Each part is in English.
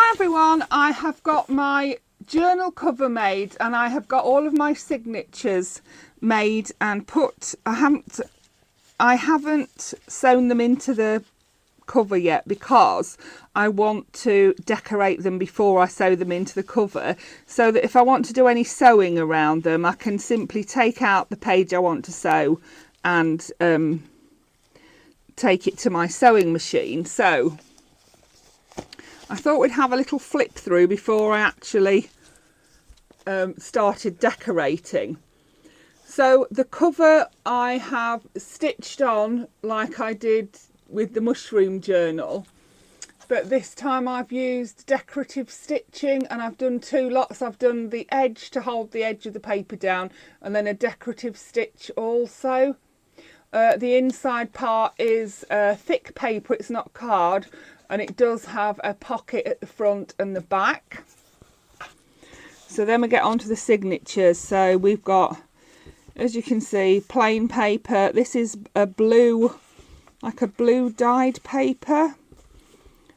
Hi everyone, I have got my journal cover made and I have got all of my signatures made and put. I haven't sewn them into the cover yet because I want to decorate them before I sew them into the cover, so that if I want to do any sewing around them I can simply take out the page I want to sew and take it to my sewing machine. So I thought we'd have a little flip through before I actually started decorating. So the cover I have stitched on like I did with the mushroom journal, but this time I've used decorative stitching and I've done two lots. I've done the edge to hold the edge of the paper down and then a decorative stitch also. The inside part is thick paper, it's not card, and it does have a pocket at the front and the back. So then we get on to the signatures. So we've got, as you can see, plain paper. This is a blue, like a blue dyed paper.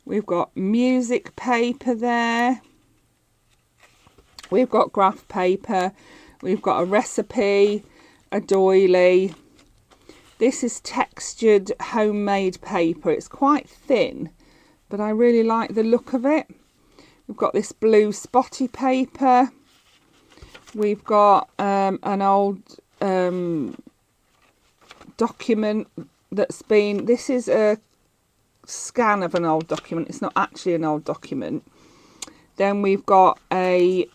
We've got music paper there. We've got graph paper. We've got a recipe, a doily. This is textured homemade paper. It's quite thin, but I really like the look of it. We've got this blue spotty paper. We've got an old document that's been, this is a scan of an old document. It's not actually an old document. Then we've got a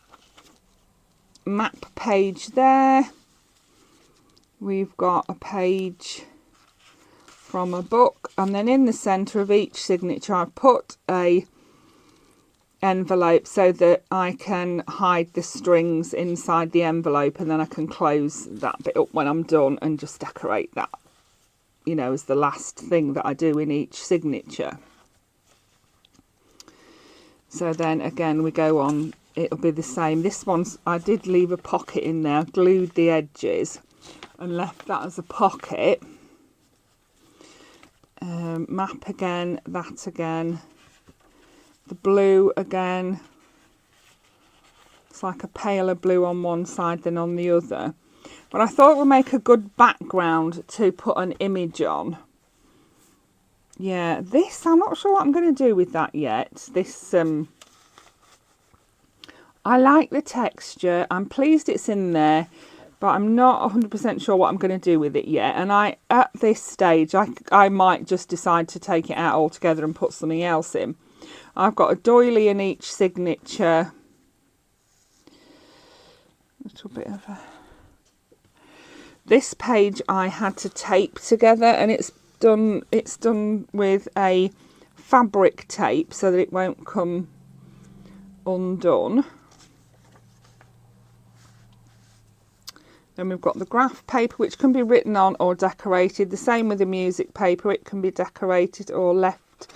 map page there. We've got a page from a book, and then in the centre of each signature I've put a envelope so that I can hide the strings inside the envelope, and then I can close that bit up when I'm done and just decorate that, you know, as the last thing that I do in each signature. So then again we go on, it'll be the same. This one's, I did leave a pocket in there, glued the edges and left that as a pocket. Map again, that again, the blue again, it's like a paler blue on one side than on the other, but I thought it would make a good background to put an image on. Yeah, this, I'm not sure what I'm going to do with that yet. This I like the texture, I'm pleased it's in there, but I'm not 100% sure what I'm going to do with it yet. And at this stage, I might just decide to take it out altogether and put something else in. I've got a doily in each signature. A little bit of a... This page I had to tape together, and it's done with a fabric tape so that it won't come undone. Then we've got the graph paper, which can be written on or decorated. The same with the music paper, it can be decorated or left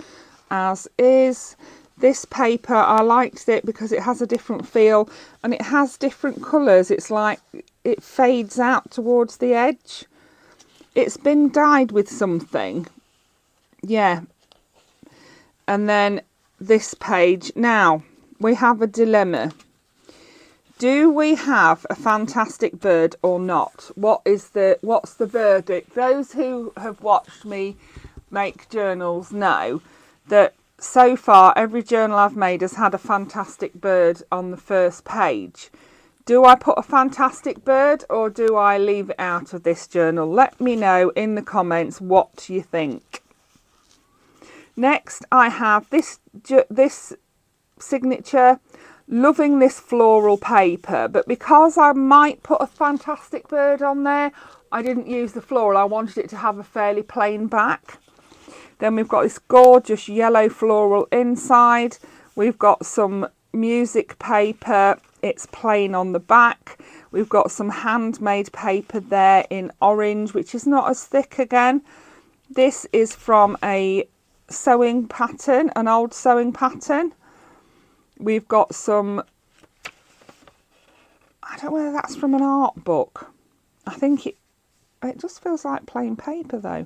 as is. This paper, I liked it because it has a different feel and it has different colours. It's like it fades out towards the edge. It's been dyed with something. Yeah. And then this page. Now, we have a dilemma. Do we have a fantastic bird or not? What's the verdict? Those who have watched me make journals know that so far every journal I've made has had a fantastic bird on the first page. Do I put a fantastic bird or do I leave it out of this journal? Let me know in the comments what you think. Next I have this signature. Loving this floral paper, but because I might put a fantastic bird on there, I didn't use the floral. I wanted it to have a fairly plain back. Then we've got this gorgeous yellow floral inside. We've got some music paper. It's plain on the back. We've got some handmade paper there in orange, which is not as thick again. This is from a sewing pattern, an old sewing pattern. We've got some, I don't know whether that's from an art book. I think it just feels like plain paper though.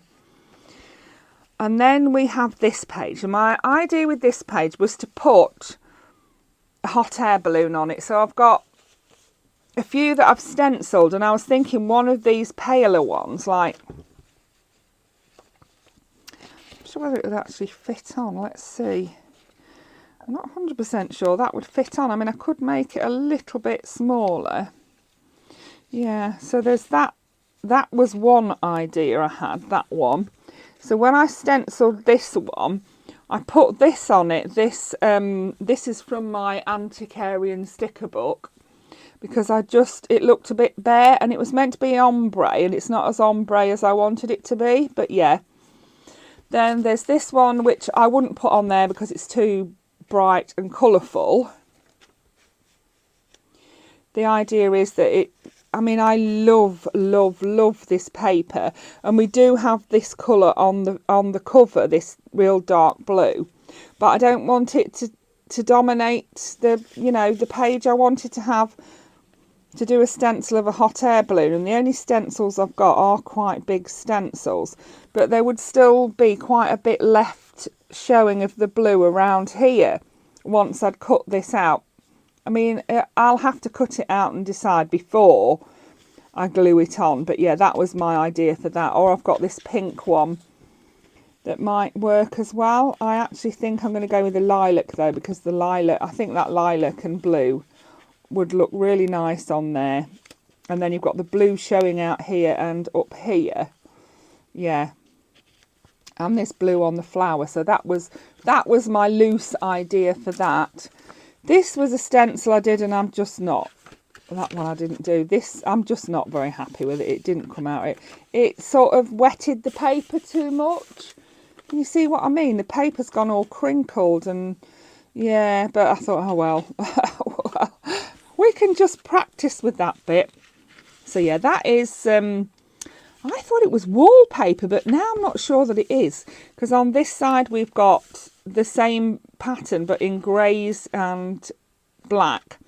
And then we have this page. And my idea with this page was to put hot air balloon on it. So I've got a few that I've stenciled, and I was thinking one of these paler ones, like, I'm not sure whether it would actually fit on. Let's see. I'm not 100% sure that would fit on. I mean, I could make it a little bit smaller. Yeah, so there's that. That was one idea I had, that one. So when I stenciled this one, I put this on it. This is from my Antiquarian sticker book, because it looked a bit bare, and it was meant to be ombre, and it's not as ombre as I wanted it to be, but yeah. Then there's this one, which I wouldn't put on there because it's too bright and colourful. The idea is that I mean, I love this paper, and we do have this colour on the cover, this real dark blue, but I don't want it to dominate the page. I wanted to do a stencil of a hot air balloon, and the only stencils I've got are quite big stencils, but there would still be quite a bit left showing of the blue around here once I'd cut this out. I mean, I'll have to cut it out and decide before I glue it on, but yeah, that was my idea for that. Or I've got this pink one that might work as well. I actually think I'm going to go with the lilac though, because I think that lilac and blue would look really nice on there. And then you've got the blue showing out here and up here. Yeah. And this blue on the flower. So that was my loose idea for that. This was a stencil I did, and I'm just not. That one I didn't do. This, I'm just not very happy with it. It didn't come out. It sort of wetted the paper too much. Can you see what I mean? The paper's gone all crinkled, and yeah, but I thought, oh well. Well, we can just practice with that bit. So yeah, that is, I thought it was wallpaper, but now I'm not sure that it is, because on this side we've got the same pattern but in greys and black,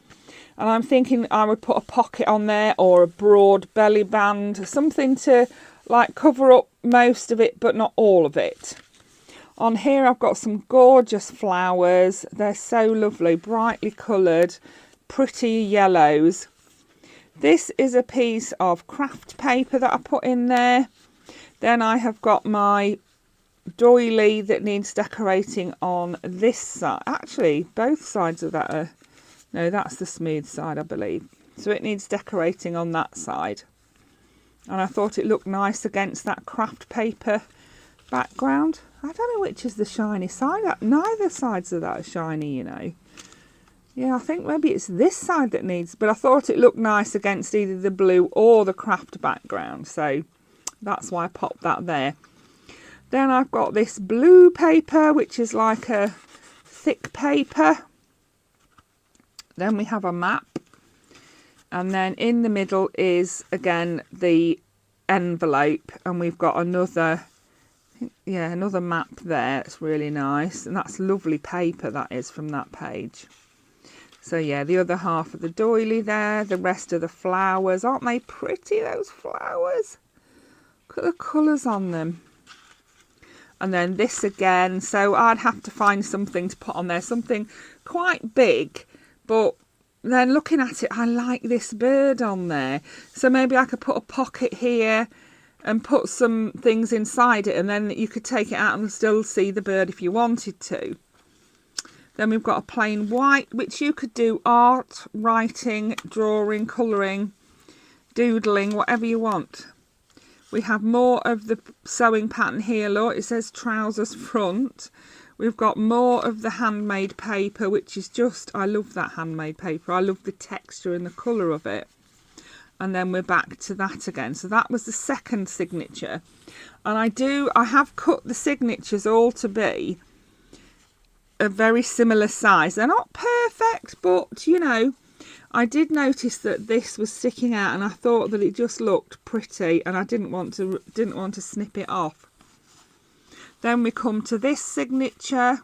and I'm thinking I would put a pocket on there, or a broad belly band, something to like cover up most of it but not all of it. On here I've got some gorgeous flowers. They're so lovely, brightly coloured, pretty yellows. This is a piece of craft paper that I put in there. Then I have got my doily that needs decorating on this side. Actually, both sides of that are... No, that's the smooth side, I believe. So it needs decorating on that side. And I thought it looked nice against that craft paper background. I don't know which is the shiny side. Neither sides of that are shiny, you know. Yeah, I think maybe it's this side that needs... But I thought it looked nice against either the blue or the craft background. So that's why I popped that there. Then I've got this blue paper, which is like a thick paper. Then we have a map. And then in the middle is, again, the envelope. And we've got another map there. It's really nice. And that's lovely paper, that is, from that page. So yeah, the other half of the doily there. The rest of the flowers. Aren't they pretty, those flowers? Look at the colours on them. And then this again. So I'd have to find something to put on there. Something quite big. But then looking at it, I like this bird on there. So maybe I could put a pocket here and put some things inside it. And then you could take it out and still see the bird if you wanted to. Then we've got a plain white, which you could do art, writing, drawing, colouring, doodling, whatever you want. We have more of the sewing pattern here, look. It says trousers front. We've got more of the handmade paper, which is just, I love that handmade paper. I love the texture and the colour of it. And then we're back to that again. So that was the second signature. And I have cut the signatures all to be a very similar size. They're not perfect, but you know, I did notice that this was sticking out, and I thought that it just looked pretty, and I didn't want to snip it off. Then we come to this signature.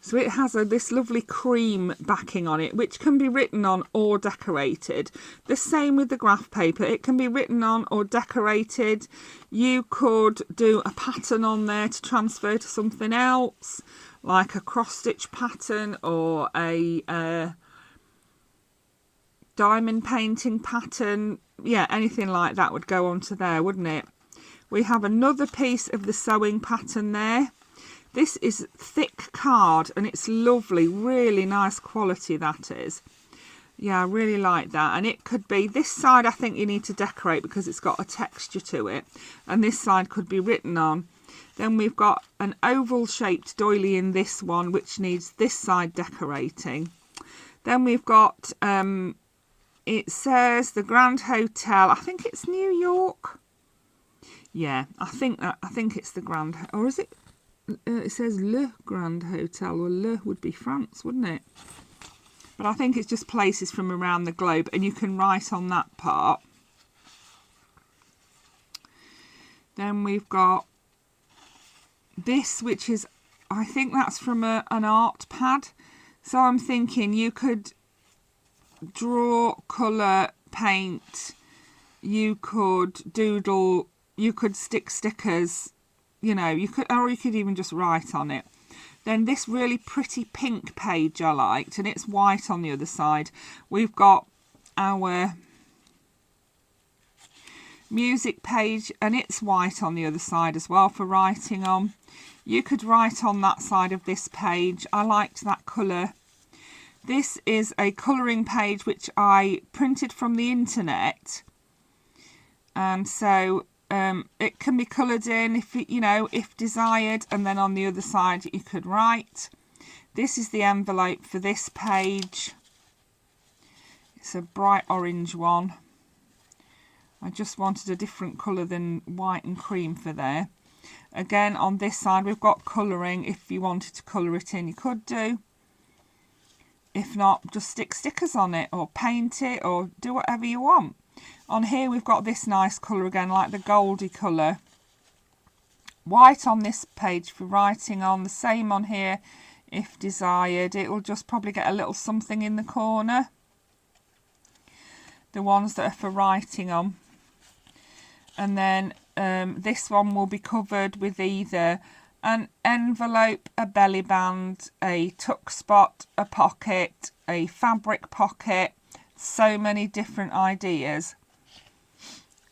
So it has this lovely cream backing on it, which can be written on or decorated. The same with the graph paper. It can be written on or decorated. You could do a pattern on there to transfer to something else, like a cross-stitch pattern or a diamond painting pattern. Yeah, anything like that would go onto there, wouldn't it? We have another piece of the sewing pattern there. This is thick card and it's lovely, really nice quality that is. Yeah, I really like that. And it could be, this side I think you need to decorate because it's got a texture to it. And this side could be written on. Then we've got an oval shaped doily in this one, which needs this side decorating. Then we've got, it says the Grand Hotel. I think it's New York. Yeah, I think it's the Grand, or is it? It says Le Grand Hotel, or Le would be France, wouldn't it? But I think it's just places from around the globe, and you can write on that part. Then we've got this, which is, I think that's from an art pad. So I'm thinking you could draw, colour, paint, you could doodle, you could stick stickers, you know, you could, or you could even just write on it. Then this really pretty pink page I liked, and it's white on the other side. We've got our music page, and it's white on the other side as well for writing on. You could write on that side of this page. I liked that colour. This is a colouring page which I printed from the internet, and so it can be coloured in if you know, if desired, and then on the other side you could write. This is the envelope for this page. It's a bright orange one. I just wanted a different colour than white and cream for there. Again, on this side we've got colouring. If you wanted to colour it in, you could do. If not, just stick stickers on it or paint it or do whatever you want. On here we've got this nice colour again, like the goldy colour. White on this page for writing on, the same on here if desired. It will just probably get a little something in the corner. The ones that are for writing on. And then this one will be covered with either an envelope, a belly band, a tuck spot, a pocket, a fabric pocket. So many different ideas.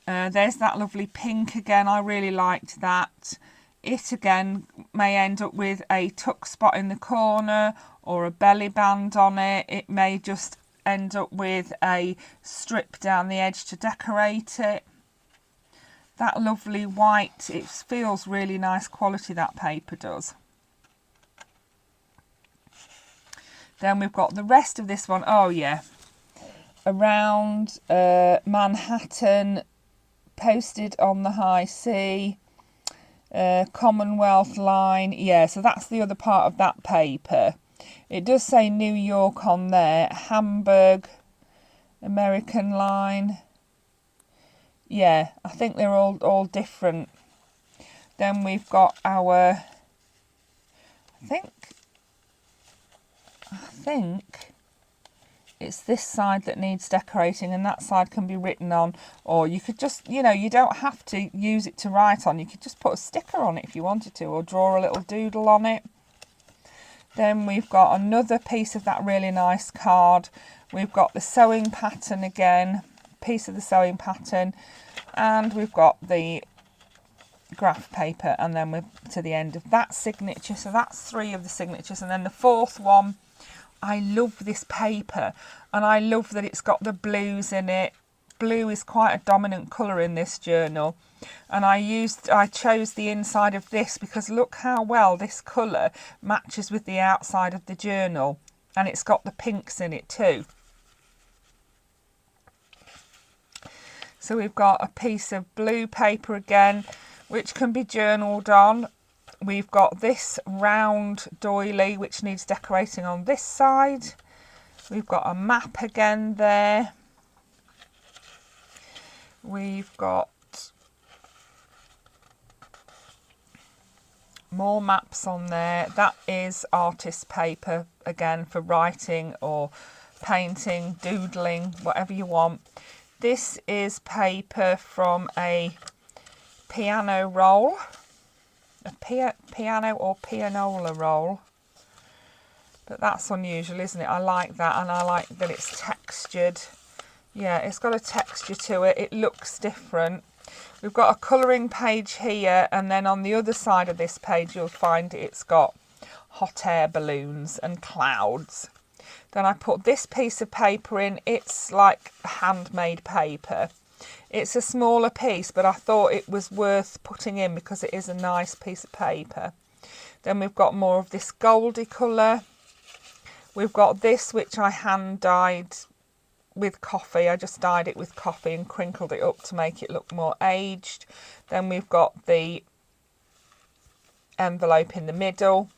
There's that lovely pink again. I really liked that. It again may end up with a tuck spot in the corner or a belly band on it. It may just end up with a strip down the edge to decorate it. That lovely white, it feels really nice quality, that paper does. Then we've got the rest of this one. Oh yeah, around Manhattan, posted on the high sea, Commonwealth line. Yeah, so that's the other part of that paper. It does say New York on there, Hamburg, American line. Yeah, I think they're all different. Then we've got our, I think it's this side that needs decorating, and that side can be written on, or you could just, you know, you don't have to use it to write on. You could just put a sticker on it if you wanted to, or draw a little doodle on it. Then we've got another piece of that really nice card. We've got the sewing pattern again, piece of the sewing pattern, and we've got the graph paper, and then we're to the end of that signature. So that's 3 of the signatures, and then the 4th one, I love this paper, and I love that it's got the blues in it. Blue is quite a dominant colour in this journal, and I chose the inside of this because look how well this colour matches with the outside of the journal, and it's got the pinks in it too. So we've got a piece of blue paper again, which can be journaled on. We've got this round doily, which needs decorating on this side. We've got a map again there. We've got more maps on there. That is artist paper, again, for writing or painting, doodling, whatever you want. This is paper from a piano roll, a piano or pianola roll. But that's unusual, isn't it? I like that, and I like that it's textured. Yeah, it's got a texture to it. It looks different. We've got a colouring page here, and then on the other side of this page you'll find it's got hot air balloons and clouds. Then I put this piece of paper in. It's like handmade paper. It's a smaller piece, but I thought it was worth putting in because it is a nice piece of paper. Then we've got more of this goldy colour. We've got this, which I hand dyed with coffee. I just dyed it with coffee and crinkled it up to make it look more aged. Then we've got the envelope in the middle.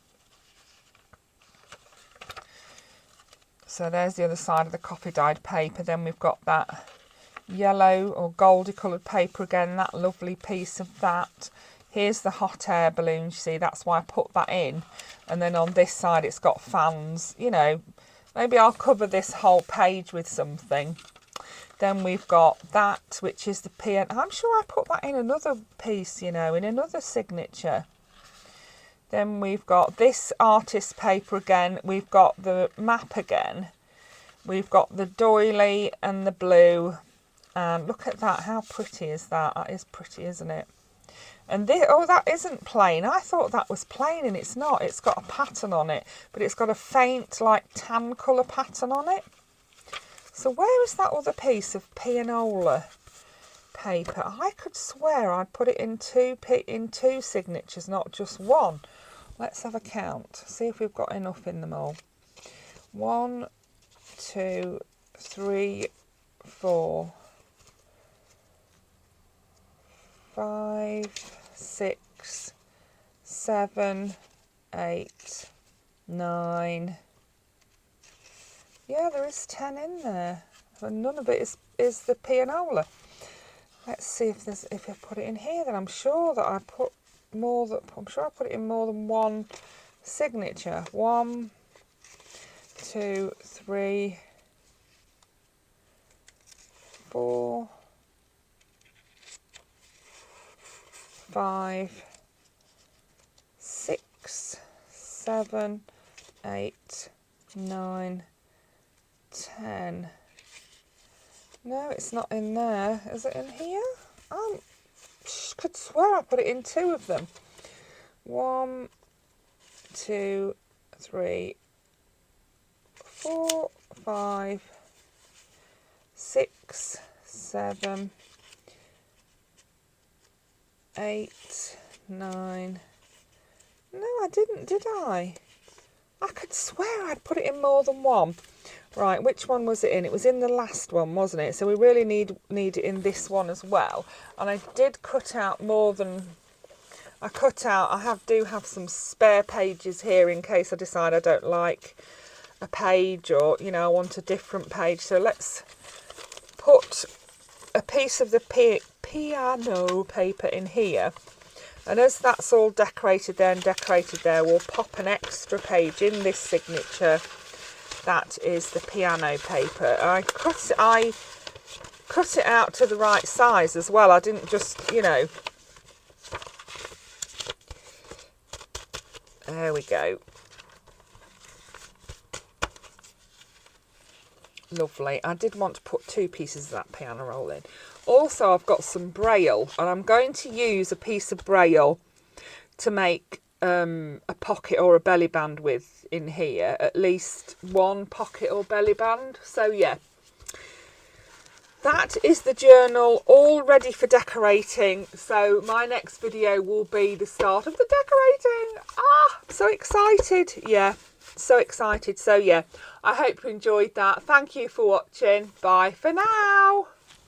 So there's the other side of the coffee dyed paper. Then we've got that yellow or goldy coloured paper again, that lovely piece of that. Here's the hot air balloons, you see, that's why I put that in. And then on this side it's got fans, you know, maybe I'll cover this whole page with something. Then we've got that, which is the piano. I'm sure I put that in another piece, you know, in another signature. Then we've got this artist paper again. We've got the map again. We've got the doily and the blue. And look at that. How pretty is that? That is pretty, isn't it? And this, oh, that isn't plain. I thought that was plain, and it's not. It's got a pattern on it, but it's got a faint, like, tan colour pattern on it. So where is that other piece of pianola paper? I could swear I'd put it in two signatures, not just one. Let's have a count. See if we've got enough in them all. 1, 2, 3, 4, 5, 6, 7, 8, 9. Yeah, there is 10 in there, and none of it is the pianola. Let's see if I put it in here. Then I'm sure that I put more. I'm sure I put it in more than one signature. 1, 2, 3, 4, 5, 6, 7, 8, 9, 10. No, it's not in there. Is it in here? I could swear I put it in 2 of them. 1, 2, 3, 4, 5, 6, 7, 8, 9. No, I didn't, did I? I could swear I'd put it in more than one. Right, which one was it in? It was in the last one, wasn't it? So we really need it in this one as well. And I did cut out more than... I do have some spare pages here in case I decide I don't like a page, or, you know, I want a different page. So let's put a piece of the piano paper in here. And as that's all decorated there and decorated there, we'll pop an extra page in this signature. That is the piano paper. I cut it out to the right size as well. I didn't just, you know. There we go. Lovely. I did want to put 2 pieces of that piano roll in. Also, I've got some braille, and I'm going to use a piece of braille to make a pocket or a belly band with in here. At least one pocket or belly band. So yeah, that is the journal all ready for decorating. So my next video will be the start of the decorating. So excited. Yeah, so excited. So yeah, I hope you enjoyed that. Thank you for watching. Bye for now.